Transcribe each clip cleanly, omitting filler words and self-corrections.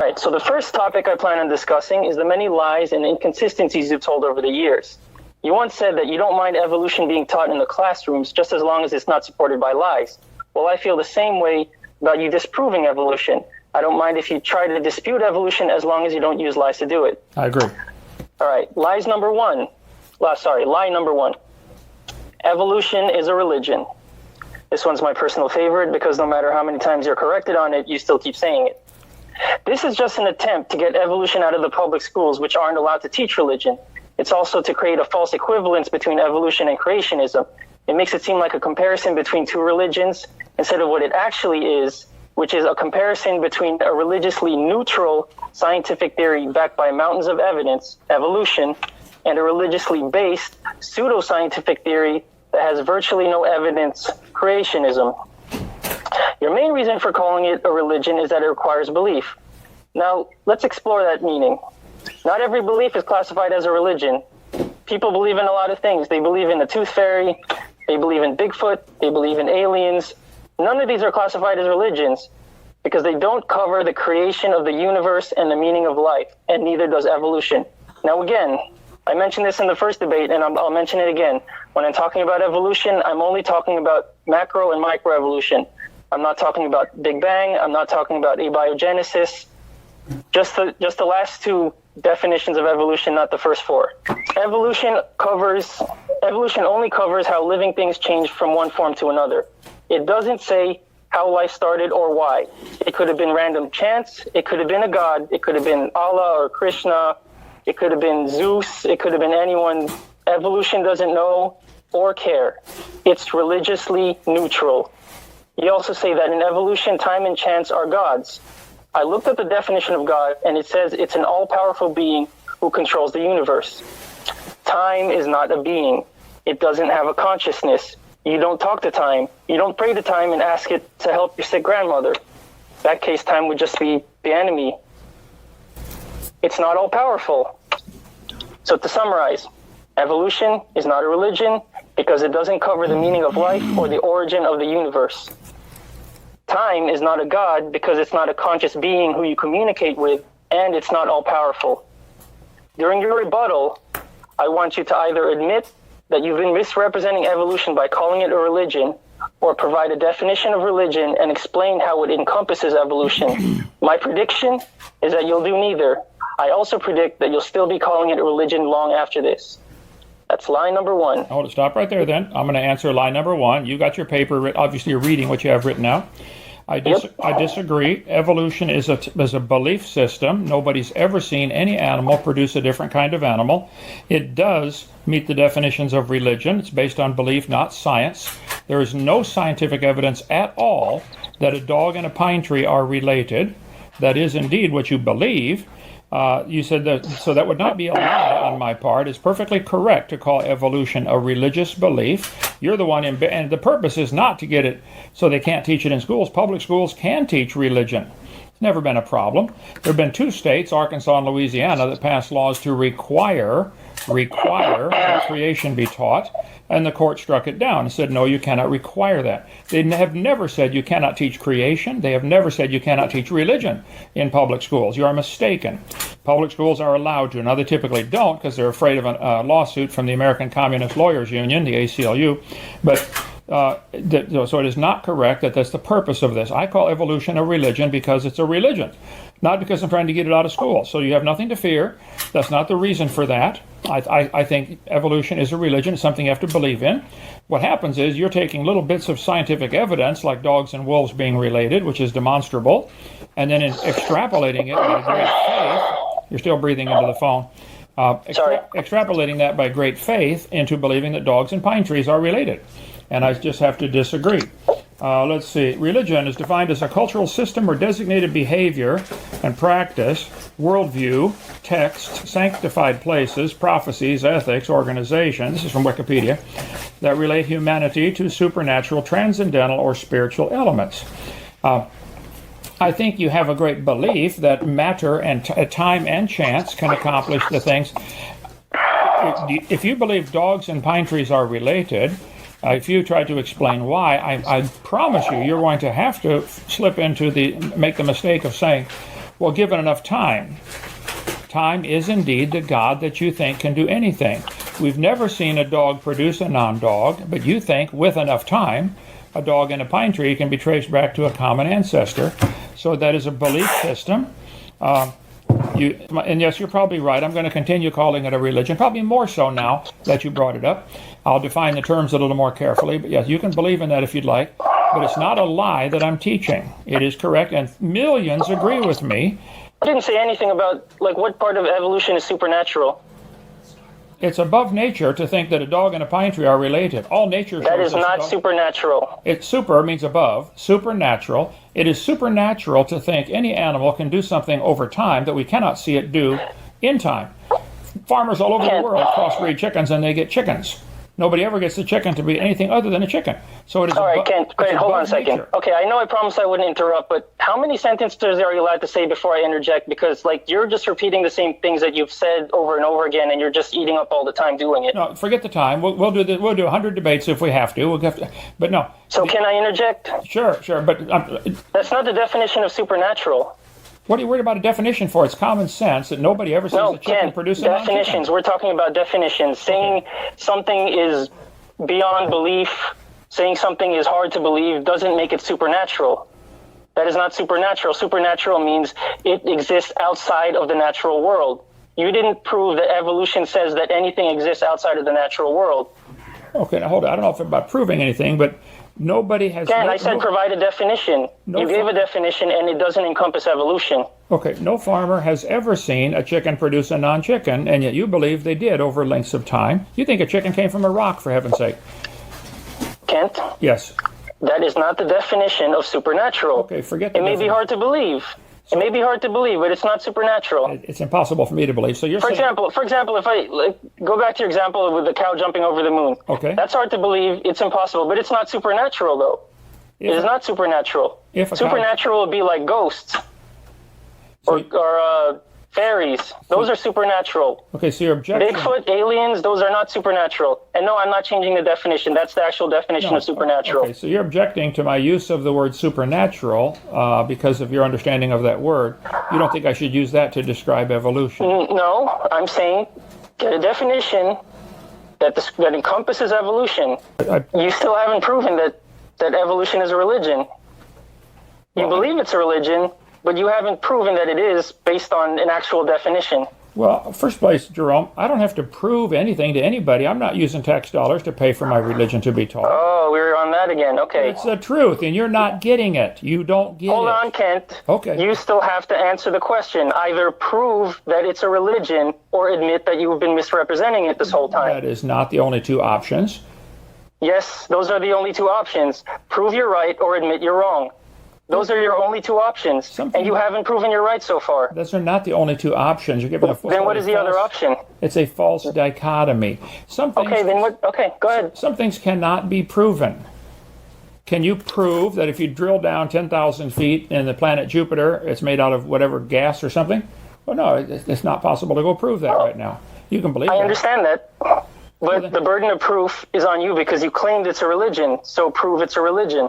All right, so the first topic I plan on discussing is the many lies and inconsistencies you've told over the years. You once said that you don't mind evolution being taught in the classrooms just as long as it's not supported by lies. Well, I feel the same way about you disproving evolution. I don't mind if you try to dispute evolution as long as you don't use lies to do it. I agree. All right, lie number one. Evolution is a religion. This one's my personal favorite because no matter how many times you're corrected on it, you still keep saying it. This is just an attempt to get evolution out of the public schools, which aren't allowed to teach religion. It's also to create a false equivalence between evolution and creationism. It makes it seem like a comparison between two religions instead of what it actually is, which is a comparison between a religiously neutral scientific theory backed by mountains of evidence, evolution, and a religiously based pseudoscientific theory that has virtually no evidence, creationism. Your main reason for calling it a religion is that it requires belief. Now, let's explore that meaning. Not every belief is classified as a religion. People believe in a lot of things. They believe in the tooth fairy, they believe in Bigfoot, they believe in aliens. None of these are classified as religions because they don't cover the creation of the universe and the meaning of life, and neither does evolution. Now again, I mentioned this in the first debate, and I'll mention it again. When I'm talking about evolution, I'm only talking about macro and microevolution. I'm not talking about Big Bang. I'm not talking about abiogenesis. Just the last two definitions of evolution, not the first four. Evolution only covers how living things change from one form to another. It doesn't say how life started or why. It could have been random chance. It could have been a god. It could have been Allah or Krishna. It could have been Zeus. It could have been anyone. Evolution doesn't know or care. It's religiously neutral. You also say that in evolution, time and chance are gods. I looked at the definition of God, and it says it's an all-powerful being who controls the universe. Time is not a being. It doesn't have a consciousness. You don't talk to time. You don't pray to time and ask it to help your sick grandmother. In that case, time would just be the enemy. It's not all-powerful. So to summarize, evolution is not a religion because it doesn't cover the meaning of life or the origin of the universe. Time is not a god because it's not a conscious being who you communicate with, and it's not all-powerful. During your rebuttal, I want you to either admit that you've been misrepresenting evolution by calling it a religion, or provide a definition of religion and explain how it encompasses evolution. My prediction is that you'll do neither. I also predict that you'll still be calling it a religion long after this. That's lie number one. Hold it, stop right there then. I'm going to answer lie number one. You got your paper, obviously you're reading what you have written out. I disagree. Evolution is a belief system. Nobody's ever seen any animal produce a different kind of animal. It does meet the definitions of religion. It's based on belief, not science. There is no scientific evidence at all that a dog and a pine tree are related. That is indeed what you believe. You said that, so that would not be a lie on my part. It's perfectly correct to call evolution a religious belief. You're the one, and the purpose is not to get it so they can't teach it in schools. Public schools can teach religion. It's never been a problem. There have been two states, Arkansas and Louisiana, that passed laws to require that creation be taught, and the court struck it down and said, no, you cannot require that. They have never said you cannot teach creation. They have never said you cannot teach religion in public schools. You are mistaken. Public schools are allowed to. Now, they typically don't because they're afraid of a lawsuit from the American Communist Lawyers Union, the ACLU, but so it is not correct that that's the purpose of this. I call evolution a religion because it's a religion, not because I'm trying to get it out of school. So you have nothing to fear. That's not the reason for that. I think evolution is a religion. It's something you have to believe in. What happens is you're taking little bits of scientific evidence, like dogs and wolves being related, which is demonstrable, and then extrapolating it by great faith. You're still breathing into the phone. Extrapolating that by great faith into believing that dogs and pine trees are related. And I just have to disagree. Let's see. Religion is defined as a cultural system or designated behavior and practice, worldview, text, sanctified places, prophecies, ethics, organization, this is from Wikipedia, that relate humanity to supernatural, transcendental, or spiritual elements. I think you have a great belief that matter and time and chance can accomplish the things. If you believe dogs and pine trees are related, if you try to explain why, I promise you're going to have to make the mistake of saying, Well, given enough time. Time is indeed the God that you think can do anything. We've never seen a dog produce a non-dog, but you think with enough time, a dog in a pine tree can be traced back to a common ancestor. So that is a belief system. And yes, you're probably right. I'm going to continue calling it a religion, probably more so now that you brought it up. I'll define the terms a little more carefully, but yes, you can believe in that if you'd like. But it's not a lie that I'm teaching. It is correct, and millions agree with me. I didn't say anything about, like, what part of evolution is supernatural. It's above nature to think that a dog and a pine tree are related. All nature shows that is not supernatural. It's super means above, supernatural. It is supernatural to think any animal can do something over time that we cannot see it do in time. Farmers all over the world crossbreed chickens and they get chickens. Nobody ever gets the chicken to be anything other than a chicken. So it is. All right, Kent, great, hold on a second. Nature. Okay, I know I promised I wouldn't interrupt, but how many sentences are you allowed to say before I interject? Because, like, you're just repeating the same things that you've said over and over again, and you're just eating up all the time doing it. No, forget the time. We'll do 100 debates if we have to. But no. So can I interject? Sure, but that's not the definition of supernatural. What are you worried about a definition for? It's common sense that nobody ever sees a chicken produce a definitions. Non-chicken. We're talking about definitions. Saying something is beyond belief, saying something is hard to believe doesn't make it supernatural. That is not supernatural. Supernatural means it exists outside of the natural world. You didn't prove that evolution says that anything exists outside of the natural world. Okay, now hold on. I don't know if it's about proving anything, but nobody has... Again, I said provide a definition. You gave a definition, and it doesn't encompass evolution. Okay, no farmer has ever seen a chicken produce a non-chicken, and yet you believe they did over lengths of time. You think a chicken came from a rock, for heaven's sake. Kent? Yes. That is not the definition of supernatural. Okay, forget that. It may be hard to believe. It may be hard to believe, but it's not supernatural. It's impossible for me to believe. So you're For example, if I go back to your example with the cow jumping over the moon. Okay. That's hard to believe. It's impossible, but it's not supernatural, though. It is not supernatural. Supernatural would be like ghosts or fairies. Those are supernatural. Okay, so your objection... Bigfoot, aliens, those are not supernatural. And no, I'm not changing the definition. That's the actual definition of supernatural. Okay, so you're objecting to my use of the word supernatural because of your understanding of that word. You don't think I should use that to describe evolution? No, I'm saying get a definition that encompasses evolution. You still haven't proven that evolution is a religion. You believe it's a religion, but you haven't proven that it is based on an actual definition. Well, first place, Jerome, I don't have to prove anything to anybody. I'm not using tax dollars to pay for my religion to be taught. Oh, we're on that again. Okay. It's the truth, and you're not getting it. You don't get it. Hold on, Kent. Okay. You still have to answer the question. Either prove that it's a religion or admit that you've been misrepresenting it this whole time. That is not the only two options. Yes, those are the only two options. Prove you're right or admit you're wrong. Those are your only two options, and you haven't proven you're right so far. Those are not the only two options. You're giving a Then what is the other option? It's a false dichotomy. Okay, then what? Okay, go ahead. Some things cannot be proven. Can you prove that if you drill down 10,000 feet in the planet Jupiter, it's made out of whatever gas or something? Well, no, it's not possible to go prove that right now. You can believe that. I understand that. But the burden of proof is on you because you claimed it's a religion, so prove it's a religion.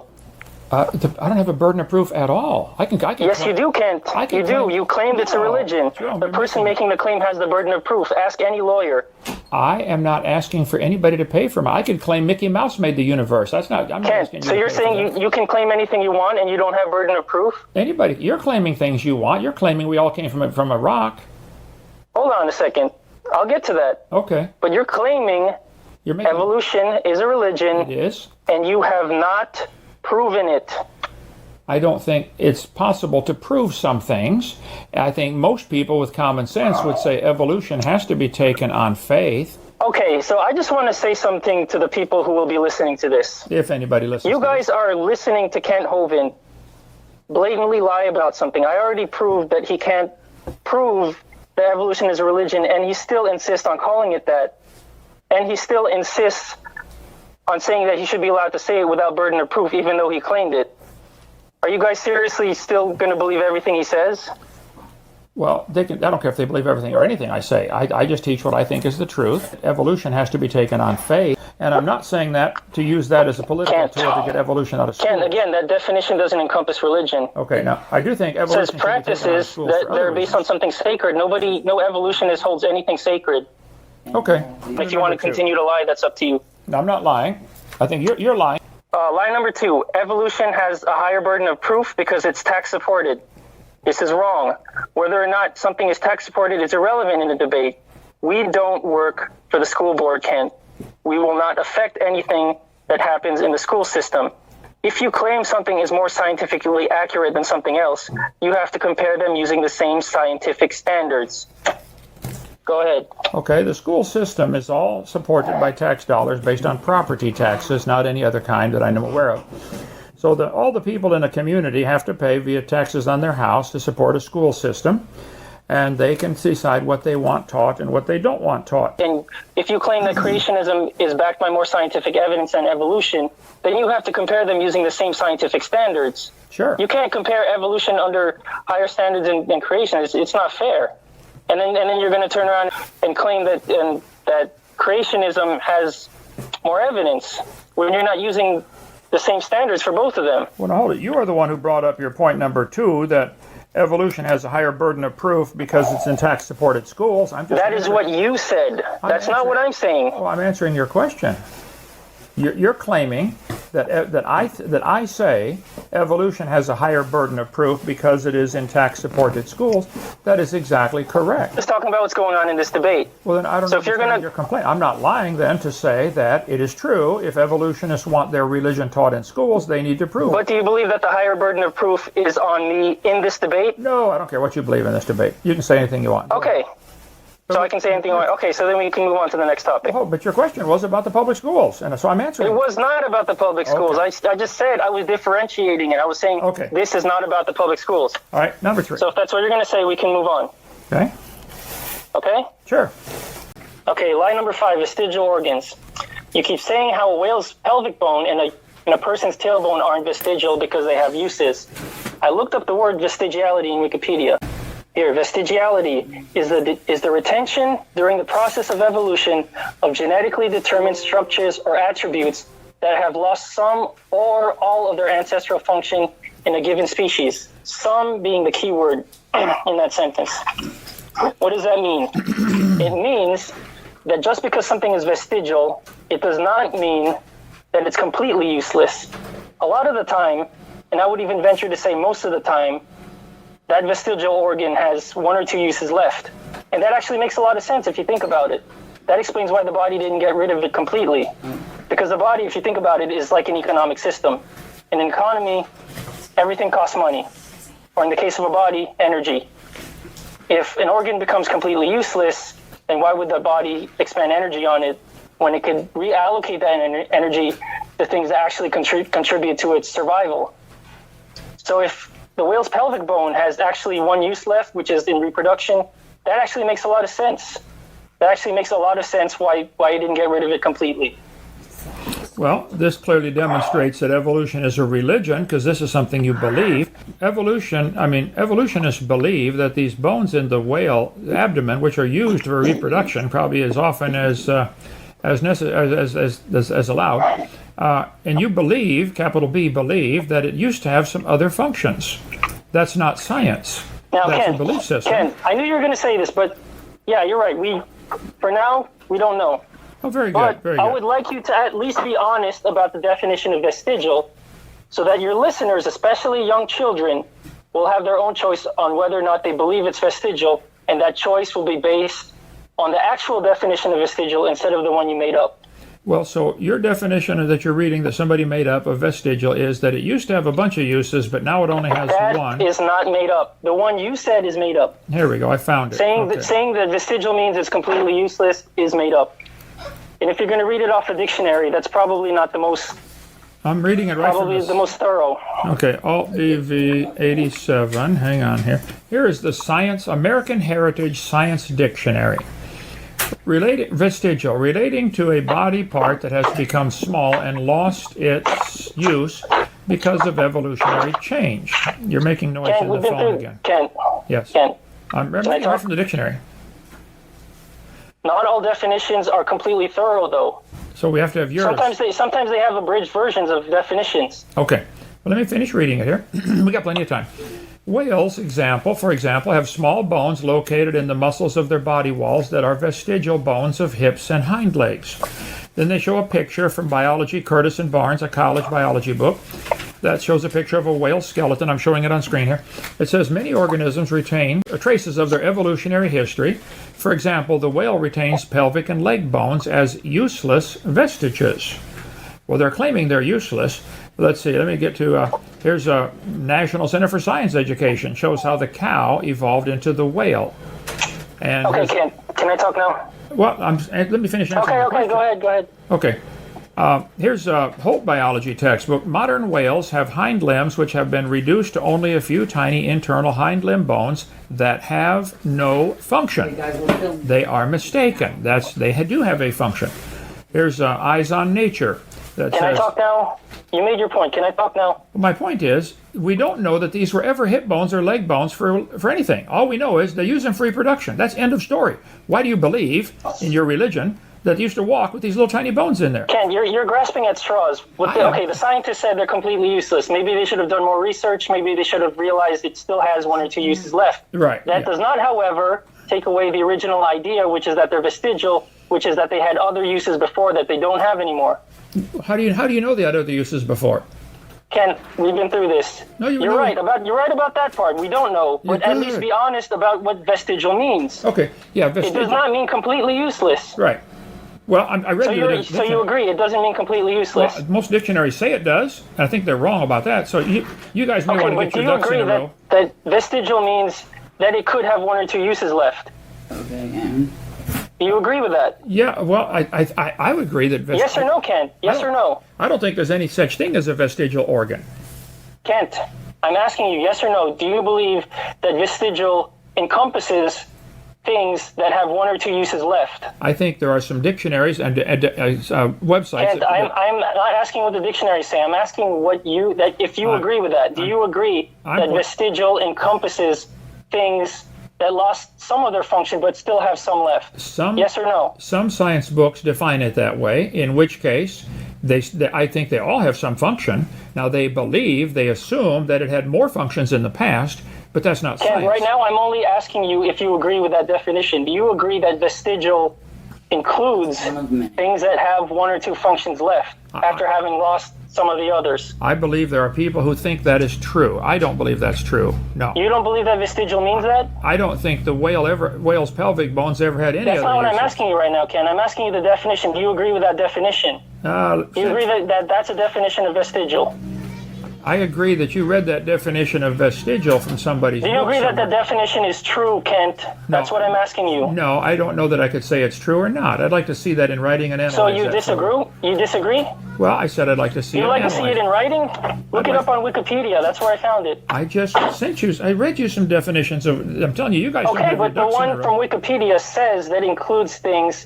I don't have a burden of proof at all. I can yes, you do, Kent. You do. You claimed it's a religion. The person making the claim has the burden of proof. Ask any lawyer. I am not asking for anybody to pay for me. I could claim Mickey Mouse made the universe. That's not. I'm not asking you. So you're saying you can claim anything you want and you don't have burden of proof? Anybody, you're claiming things you want. You're claiming we all came from a rock. Hold on a second. I'll get to that. Okay. But you're claiming evolution is a religion. It is. And you have not proven it. I don't think it's possible to prove some things. I think most people with common sense would say evolution has to be taken on faith. Okay, so I just want to say something to the people who will be listening to this. If anybody listens. You guys are listening to Kent Hovind blatantly lie about something. I already proved that he can't prove that evolution is a religion, and he still insists on calling it that. And he still insists on saying that he should be allowed to say it without burden of proof, even though he claimed it. Are you guys seriously still going to believe everything he says? Well, I don't care if they believe everything or anything I say. I just teach what I think is the truth. Evolution has to be taken on faith. And I'm not saying that to use that as a political tool to get evolution out of school. Ken, again, that definition doesn't encompass religion. Okay, now, I do think evolution It says practices that are based on something sacred. No evolutionist holds anything sacred. Okay. If you want to continue to lie, that's up to you. No, I'm not lying. I think you're lying. Lie number 2, evolution has a higher burden of proof because it's tax supported. This is wrong. Whether or not something is tax supported is irrelevant in the debate. We don't work for the school board, Ken. We will not affect anything that happens in the school system. If you claim something is more scientifically accurate than something else, you have to compare them using the same scientific standards. Go ahead. Okay, the school system is all supported by tax dollars based on property taxes, not any other kind that I'm aware of. So all the people in a community have to pay via taxes on their house to support a school system, and they can decide what they want taught and what they don't want taught. And if you claim that creationism is backed by more scientific evidence than evolution, then you have to compare them using the same scientific standards. Sure. You can't compare evolution under higher standards than creation. It's not fair. And then you're going to turn around and claim that creationism has more evidence when you're not using the same standards for both of them. Well, now hold it. You are the one who brought up your point number 2, that evolution has a higher burden of proof because it's in tax-supported schools. That is what you said. That's not what I'm saying. Oh, I'm answering your question. You're claiming that I say evolution has a higher burden of proof because it is in tax-supported schools. That is exactly correct. Just talking about what's going on in this debate. Well, then I don't know your complaint. I'm not lying then to say that it is true. If evolutionists want their religion taught in schools, they need to prove it. But do you believe that the higher burden of proof is on me in this debate? No, I don't care what you believe in this debate. You can say anything you want. Okay. So I can say anything I want. Okay, so then we can move on to the next topic. Oh, but your question was about the public schools, and so I'm answering. It was not about the public schools. Okay. I just said I was differentiating it. I was saying This is not about the public schools. All right, number 3. So if that's what you're going to say, we can move on. Okay. Okay? Sure. Okay, lie number 5, vestigial organs. You keep saying how a whale's pelvic bone and a person's tailbone aren't vestigial because they have uses. I looked up the word vestigiality in Wikipedia. Here, vestigiality is the retention during the process of evolution of genetically determined structures or attributes that have lost some or all of their ancestral function in a given species. Some being the key word in that sentence. What does that mean? It means that just because something is vestigial, it does not mean that it's completely useless. A lot of the time, and I would even venture to say most of the time, that vestigial organ has 1 or 2 uses left. And that actually makes a lot of sense if you think about it. That explains why the body didn't get rid of it completely. Because the body, if you think about it, is like an economic system. In an economy, everything costs money. Or in the case of a body, energy. If an organ becomes completely useless, then why would the body expend energy on it when it could reallocate that energy to things that actually contribute to its survival? So if the whale's pelvic bone has actually 1 use left, which is in reproduction, that actually makes a lot of sense. That actually makes a lot of sense why you didn't get rid of it completely. Well, this clearly demonstrates that evolution is a religion, because this is something you believe. Evolutionists believe that these bones in the whale abdomen, which are used for reproduction, probably as often as allowed, and you believe, capital B, believe, that it used to have some other functions. That's not science. Now, that's Ken, a belief system. Ken, I knew you were going to say this, but yeah, you're right. For now, we don't know. Oh, very But good. Very good. I would like you to at least be honest about the definition of vestigial, so that your listeners, especially young children, will have their own choice on whether or not they believe it's vestigial, and that choice will be based on the actual definition of vestigial instead of the one you made up. Well, so your definition that you're reading that somebody made up of vestigial is that it used to have a bunch of uses, but now it only has one. That is not made up. The one you said is made up. Here we go. I found it. Saying that vestigial means it's completely useless is made up. And if you're going to read it off a dictionary, that's probably not the most... I'm reading it right Probably the most thorough. Okay, Alt EV 87. Hang on here. Here is the American Heritage Science Dictionary. Vestigial, relating to a body part that has become small and lost its use because of evolutionary change. You're making noise in the phone again. Ken. Yes. Ken. I'm reading right from the dictionary. Not all definitions are completely thorough, though. So we have to have yours. Sometimes they have abridged versions of definitions. Okay. Well, let me finish reading it here. We got plenty of time. Whales, for example, have small bones located in the muscles of their body walls that are vestigial bones of hips and hind legs. Then they show a picture from Biology, Curtis and Barnes, a college biology book, that shows a picture of a whale skeleton. I'm showing it on screen here. It says many organisms retain traces of their evolutionary history. For example, the whale retains pelvic and leg bones as useless vestiges. Well, they're claiming they're useless. Let's see, let me get to, here's a National Center for Science Education. Shows how the cow evolved into the whale. And okay, can I talk now? Well, let me finish answering Okay, go ahead. Okay. Here's a Holt biology textbook. Modern whales have hind limbs which have been reduced to only a few tiny internal hind limb bones that have no function. They are mistaken. They do have a function. Here's Eyes on Nature. Can I talk now? You made your point. Can I talk now? My point is, we don't know that these were ever hip bones or leg bones for anything. All we know is they use them for reproduction. That's end of story. Why do you believe in your religion that they used to walk with these little tiny bones in there? Ken, you're grasping at straws. The scientists said they're completely useless. Maybe they should have done more research. Maybe they should have realized it still has one or two uses left. Right. That does not, however, take away the original idea, which is that they're vestigial, which is that they had other uses before that they don't have anymore. How do you know they had other uses before? Ken, we've been through this. No, you're right about that part. We don't know, but at least be honest about what vestigial means. Okay, yeah, vestigial. It does not mean completely useless. Right. Well, I read so you agree it doesn't mean completely useless? Well, most dictionaries say it does, and I think they're wrong about that. So you guys may want to get your ducks in a row. That vestigial means that it could have one or two uses left? Okay. Do you agree with that? Yeah, well, I would agree that... Yes or no, Ken? Yes or no? I don't think there's any such thing as a vestigial organ. Kent, I'm asking you, yes or no, do you believe that vestigial encompasses things that have one or two uses left? I think there are some dictionaries and websites... Kent, I'm not asking what the dictionaries say. I'm asking if you agree with that. Do you agree that vestigial encompasses things that lost some of their function but still have some left? Yes or no? Some science books define it that way, in which case I think they all have some function. Now they assume that it had more functions in the past, but that's not science. Right now I'm only asking you if you agree with that definition. Do you agree that vestigial includes things that have one or two functions left after having lost some of the others? I believe there are people who think that is true. I don't believe that's true. No. You don't believe that vestigial means that? I don't think the whale's pelvic bones ever had any other That's not what uses. I'm asking you right now, Ken. I'm asking you the definition. Do you agree with that definition? Do you agree that that's a definition of vestigial? I agree that you read that definition of vestigial from somebody's book. Do you agree that the definition is true, Kent? That's what I'm asking you. No, I don't know that I could say it's true or not. I'd like to see that in writing and analyze So you disagree? You disagree? Well, I said I'd like to see it. You'd like to see it in writing? Look it up on Wikipedia. That's where I found it. I just sent you. I read you some definitions of. I'm telling you, you guys. Okay, but the one from Wikipedia says that includes things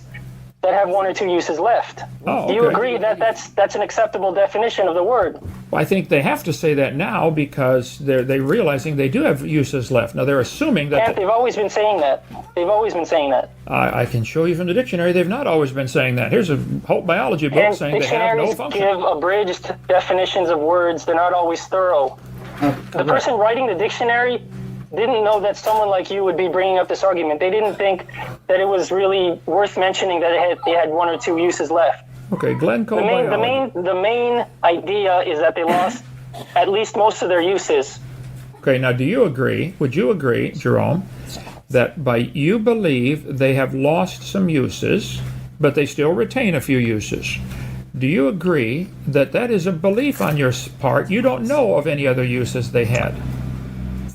that have one or two uses left. Oh, okay. Do you agree that that's an acceptable definition of the word? Well, I think they have to say that now because they're realizing they do have uses left. Now they're assuming that. They've always been saying that. They've always been saying that. I can show you from the dictionary. They've not always been saying that. Here's a Holt biology book saying they have no function. Dictionaries give abridged definitions of words. They're not always thorough. The person writing the dictionary didn't know that someone like you would be bringing up this argument. They didn't think that it was really worth mentioning that they had one or two uses left. Okay, Glencoe the main idea is that they lost at least most of their uses. Okay, now would you agree, Jerome, that you believe they have lost some uses, but they still retain a few uses? Do you agree that is a belief on your part? You don't know of any other uses they had.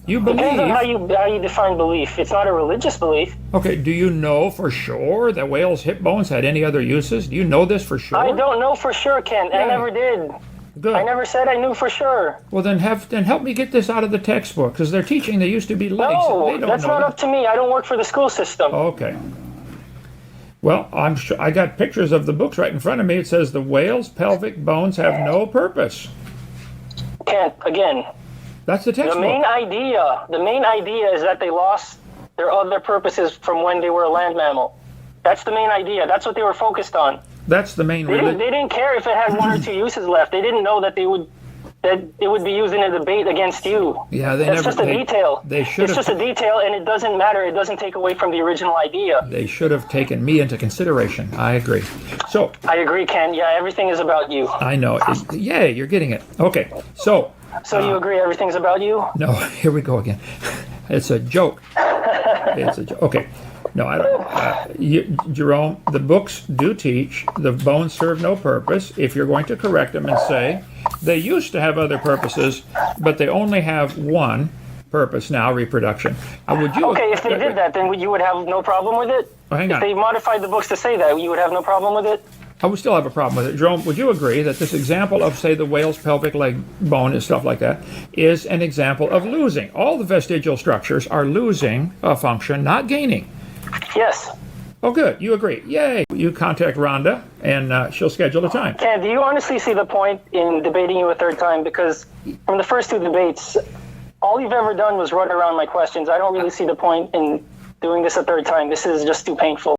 You believe. Depends on how you define belief. It's not a religious belief. Okay, do you know for sure that whales' hip bones had any other uses? Do you know this for sure? I don't know for sure, Ken. Yeah. I never did. Good. I never said I knew for sure. Well, then help me get this out of the textbook, because they're teaching they used to be legs. No, that's not up to me. I don't work for the school system. Okay. Well, I got pictures of the books right in front of me. It says the whale's pelvic bones have no purpose. Ken, again. That's the textbook. The main idea is that they lost their other purposes from when they were a land mammal. That's the main idea. That's what they were focused on. That's the main They religion. didn't care if it had one or two uses left. They didn't know that it would be used in a debate against you. Yeah, That's just a detail. They should It's have. just a detail, and it doesn't matter. It doesn't take away from the original idea. They should have taken me into consideration. I agree. So I agree, Ken. Yeah, everything is about you. I know. Yay, you're getting it. Okay. So You agree everything's about you? no, here we go again. It's a joke. It's a joke. Okay. No, I don't. Jerome, the books do teach the bones serve no purpose. If you're going to correct them and say they used to have other purposes, but they only have one purpose now, reproduction. Would you? Okay, if they did that, then you would have no problem with it? Oh, hang If on. they modified the books to say that, you would have no problem with it? I would still have a problem with it. Jerome, would you agree that this example of, say, the whale's pelvic leg bone and stuff like that is an example of losing? All the vestigial structures are losing a function, not gaining. Yes. Oh, good. You agree. Yay. You contact Rhonda, and she'll schedule a time. Ken, do you honestly see the point in debating you a third time? Because from the first two debates, all you've ever done was run around my questions. I don't really see the point in doing this a third time. This is just too painful.